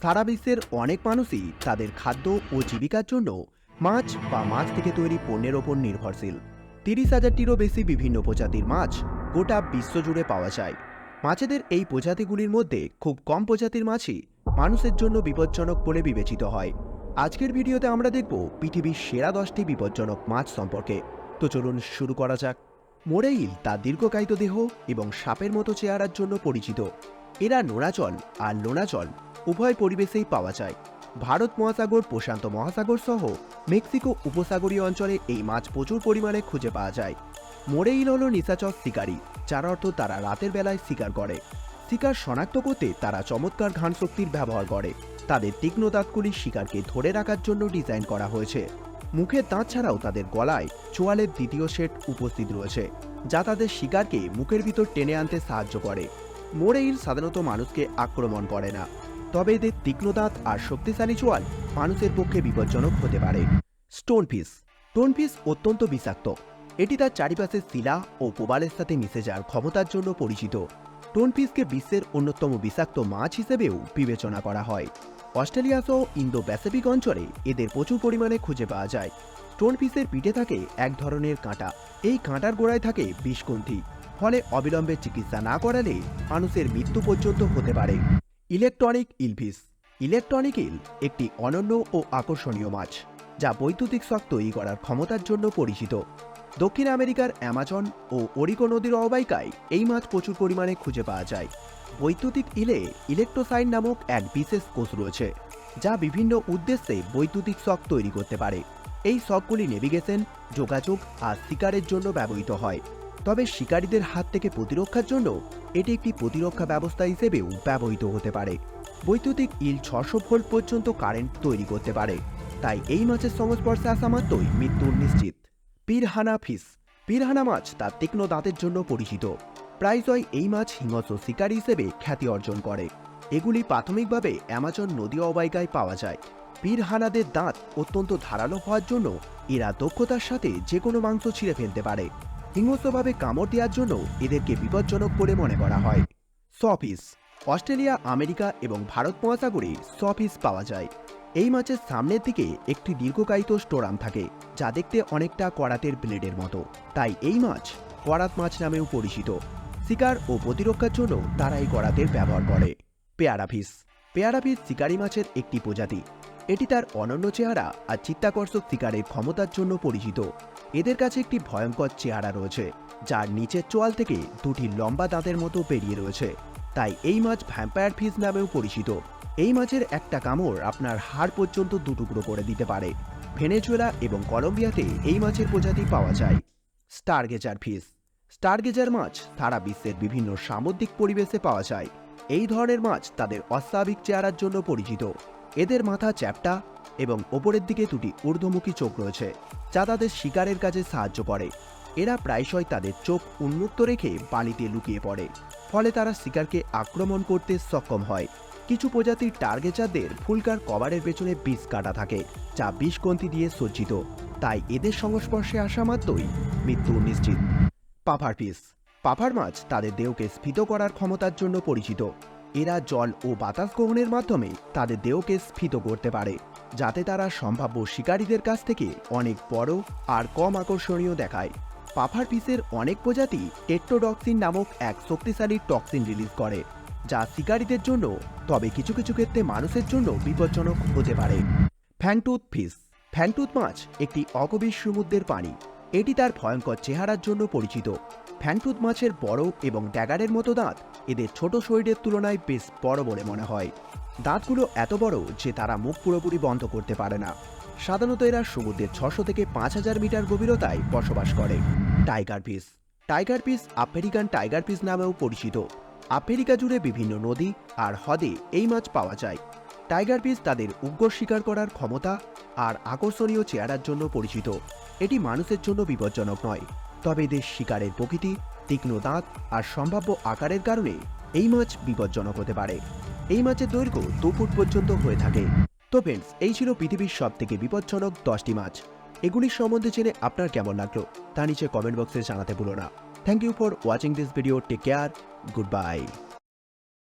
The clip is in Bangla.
সারা বিশ্বের অনেক মানুষই তাদের খাদ্য ও জীবিকার জন্য মাছ বা মাছ থেকে তৈরি পণ্যের ওপর নির্ভরশীল। 30,000টিরও বেশি বিভিন্ন প্রজাতির মাছ গোটা বিশ্বজুড়ে পাওয়া যায়। মাছেদের এই প্রজাতিগুলির মধ্যে খুব কম প্রজাতির মাছই মানুষের জন্য বিপজ্জনক বলে বিবেচিত হয়। আজকের ভিডিওতে আমরা দেখব পৃথিবীর সেরা 10টি বিপজ্জনক মাছ সম্পর্কে। তো চলুন শুরু করা যাক। মোড়ে ইল তার দীর্ঘকায়িত দেহ এবং সাপের মতো চেহারার জন্য পরিচিত। এরা নোনাজল আর লোনাজল উভয় পরিবেশেই পাওয়া যায়। ভারত মহাসাগর, প্রশান্ত মহাসাগর সহ মেক্সিকো উপসাগরীয় অঞ্চলে এই মাছ প্রচুর পরিমাণে খুঁজে পাওয়া যায়। মোড়ে ইল হল নিশাচর শিকারী, যার অর্থ তারা রাতের বেলায় শিকার করে। শিকার শনাক্ত করতে তারা চমৎকার ঘ্রাণ শক্তির ব্যবহার করে। তাদের তীক্ষ্ণ দাঁতগুলি শিকারকে ধরে রাখার জন্য ডিজাইন করা হয়েছে। মুখের দাঁত ছাড়াও তাদের গলায় চোয়ালের দ্বিতীয় সেট উপস্থিত রয়েছে, যা তাদের শিকারকে মুখের ভিতর টেনে আনতে সাহায্য করে। মোড়ে ইল সাধারণত মানুষকে আক্রমণ করে না, তবে এদের তীক্ষ্ণ দাঁত আর শক্তিশালী চোয়াল মানুষের পক্ষে বিপজ্জনক হতে পারে। স্টোনফিশ। স্টোনফিশ অত্যন্ত বিষাক্ত। এটি তার চারিপাশের শিলা ও প্রবালের সাথে মিশে যাওয়ার ক্ষমতার জন্য পরিচিত। স্টোনফিশকে বিশ্বের অন্যতম বিষাক্ত মাছ হিসেবেও বিবেচনা করা হয়। অস্ট্রেলিয়া সহ ইন্দো প্যাসিফিক অঞ্চলে এদের প্রচুর পরিমাণে খুঁজে পাওয়া যায়। স্টোনফিশের পিঠে থাকে এক ধরনের কাঁটা। এই কাঁটার গোড়ায় থাকে বিষগ্রন্থি, ফলে অবিলম্বে চিকিৎসা না করালে মানুষের মৃত্যু পর্যন্ত হতে পারে। ইলেকট্রনিক ইলফিশ। ইলেকট্রনিক ইল একটি অনন্য ও আকর্ষণীয় মাছ, যা বৈদ্যুতিক শক তৈরি করার ক্ষমতার জন্য পরিচিত। দক্ষিণ আমেরিকার অ্যামাজন ও ওরিগো নদীর অববাহিকায় এই মাছ প্রচুর পরিমাণে খুঁজে পাওয়া যায়। বৈদ্যুতিক ইলে ইলেকট্রোসাইন নামক এক বিশেষ কোষ রয়েছে, যা বিভিন্ন উদ্দেশ্যে বৈদ্যুতিক শক তৈরি করতে পারে। এই শকগুলি নেভিগেশন, যোগাযোগ আর শিকারের জন্য ব্যবহৃত হয়। তবে শিকারীদের হাত থেকে প্রতিরক্ষার জন্য এটি একটি প্রতিরক্ষা ব্যবস্থা হিসেবেও ব্যবহৃত হতে পারে। বৈদ্যুতিক ইল 600 ভোল্ট পর্যন্ত কারেন্ট তৈরি করতে পারে, তাই এই মাছের সংস্পর্শে আসা মাত্রই মৃত্যু নিশ্চিত। পিরহানা ফিশ। পিরহানা মাছ তার তীক্ষ্ণ দাঁতের জন্য পরিচিত। প্রায়শই এই মাছ হিংস্র শিকারী হিসেবে খ্যাতি অর্জন করে। এগুলি প্রাথমিকভাবে অ্যামাজন নদী অববাহিকায় পাওয়া যায়। পিরহানাদের দাঁত অত্যন্ত ধারালো হওয়ার জন্য এরা দক্ষতার সাথে যে কোনো মাংস ছিঁড়ে ফেলতে পারে। হিংস্রভাবে কামড় দেওয়ার জন্য এদেরকে বিপজ্জনক বলে মনে করা হয়। সফিশ। অস্ট্রেলিয়া, আমেরিকা এবং ভারত মহাসাগরে সফিশ পাওয়া যায়। এই মাছের সামনের দিকে একটি দীর্ঘকায়িত স্টোরাম থাকে, যা দেখতে অনেকটা করাতের ব্লেডের মতো, তাই এই মাছ করাত মাছ নামেও পরিচিত। শিকার ও প্রতিরক্ষার জন্য তারা এই করাতের ব্যবহার করে। পেয়ারা ফিশ। পেয়ারা ফিশ শিকারি মাছের একটি প্রজাতি। এটি তার অনন্য চেহারা আর চিত্তাকর্ষক শিকারের ক্ষমতার জন্য পরিচিত। এদের কাছে একটি ভয়ঙ্কর চেহারা রয়েছে, যার নিচের চোয়াল থেকে দুটি লম্বা দাঁতের মতো বেরিয়ে রয়েছে, তাই এই মাছ ভ্যাম্পায়ার ফিশ নামেও পরিচিত। এই মাছের একটা কামড় আপনার হাড় পর্যন্ত দুটুকরো করে দিতে পারে। ভেনেজুয়েলা এবং কলম্বিয়াতে এই মাছের প্রজাতি পাওয়া যায়। স্টারগেজার ফিশ। স্টারগেজার মাছ সারা বিশ্বের বিভিন্ন সামুদ্রিক পরিবেশে পাওয়া যায়। এই ধরনের মাছ তাদের অস্বাভাবিক চেহারার জন্য পরিচিত। এদের মাথা চ্যাপ্টা এবং ওপরের দিকে দুটি ঊর্ধ্বমুখী চোখ রয়েছে, যা তাদের শিকারের কাজে সাহায্য করে। এরা প্রায়শই তাদের চোখ উন্মুক্ত রেখে পানিতে লুকিয়ে পড়ে, ফলে তারা শিকারকে আক্রমণ করতে সক্ষম হয়। কিছু প্রজাতির টার্গেজারদের ফুলকার কভারের পেছনে বিষ কাটা থাকে, যা বিষগ্রন্থি দিয়ে সজ্জিত, তাই এদের সংস্পর্শে আসা মাত্রই মৃত্যু নিশ্চিত। Puffer fish. পাফার মাছ তাদের দেহকে স্ফীত করার ক্ষমতার জন্য পরিচিত। এরা জল ও বাতাস গ্রহণের মাধ্যমে তাদের দেহকে স্ফীত করতে পারে, যাতে তারা সম্ভাব্য শিকারীদের কাছ থেকে অনেক বড় আর কম আকর্ষণীয় দেখায়। পাফার ফিশের অনেক প্রজাতি টেট্রোডক্সিন নামক এক শক্তিশালী টক্সিন রিলিজ করে, যা শিকারীদের জন্য, তবে কিছু কিছু ক্ষেত্রে মানুষের জন্য বিপজ্জনক হতে পারে। ফ্যাংটুথ ফিশ। ফ্যাংটুথ মাছ একটি অগভীর সমুদ্রের প্রাণী। এটি তার ভয়ঙ্কর চেহারার জন্য পরিচিত। ফ্যাংটুথ মাছের বড় এবং ড্যাগারের মতো দাঁত এদের ছোট শরীরের তুলনায় বেশ বড় বলে মনে হয়। দাঁতগুলো এত বড় যে তারা মুখ পুরোপুরি বন্ধ করতে পারে না। সাধারণত এরা সমুদ্রের 600 থেকে 5000 মিটার গভীরতায় বসবাস করে। Tiger fish. Tiger fish African tiger fish নামেও পরিচিত। আফ্রিকা জুড়ে বিভিন্ন নদী আর হ্রদে এই মাছ পাওয়া যায়। টাইগার ফিশ তাদের উগ্র শিকার করার ক্ষমতা আর আকর্ষণীয় চেহারার জন্য পরিচিত। এটি মানুষের জন্য বিপজ্জনক নয়, তবে এদের শিকারের প্রকৃতি, তীক্ষ্ণ দাঁত আর সম্ভাব্য আকারের কারণে এই মাছ বিপজ্জনক হতে পারে। এই মাছের দৈর্ঘ্য 2 ফুট পর্যন্ত হয়ে থাকে। তো ফ্রেন্ডস, এই ছিল পৃথিবীর সবথেকে বিপজ্জনক 10টি মাছ। এগুলির সম্বন্ধে জেনে আপনার কেমন লাগলো তা নিচে কমেন্ট বক্সে জানাতে ভুলো না। Thank you for watching this video. Take care. Good by.